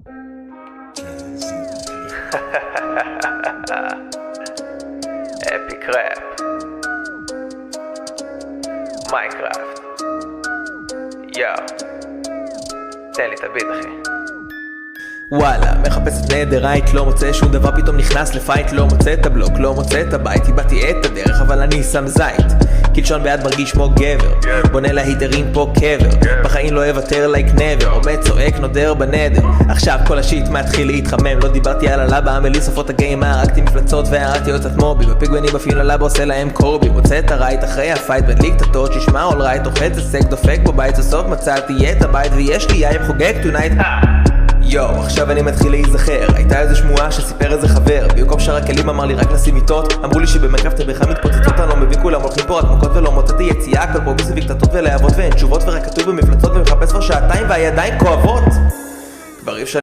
Epic rap מיינקראפט יאו תן לי את הביט אחי וואלה, מחפש את נדרייט, לא מוצא שום דבר, פתאום נכנס לפייט, לא מוצא את הבלוק, לא מוצא את הבית, איבדתי את הדרך, אבל אני שם זית קילשון ביד מרגיש כמו גבר, בונה להיטרים פה קבר, בחיים לא אוותר לייק נבר, עומד צועק נודר בנדר, עכשיו כל השיט מתחיל להתחמם, לא דיברתי על הלאבה, עמלי סופות הגיים, הרגתי מפלצות והרעתי עוד קצת מובי, בפיגוונים בפין ללאבה עושה להם קורבי, מוצא את הרייט אחרי הפייט, מדליק את הטוט, שישמע אול רייט, אוחץ הסק, דופק בבית, סוף מצאתי את הבית, ויש לי יין חוגג טונייט, יואו, עכשיו אני מתחיל להיזכר, הייתה איזה שמועה שסיפר איזה חבר, ביוקום שר הכלים אמר לי רק לשים מיטות, אמרו לי שבמקרפט הבריכה מתפוצצות, אני לא מבין כולם הולכים פה רק מכות ולא מוצאתי יציאה, הכל פה מסביב קטטות ולהבות ואין תשובות ורק כתוב במפלצות ומחפש כבר שעתיים והידיים כואבות כבר אי אפשר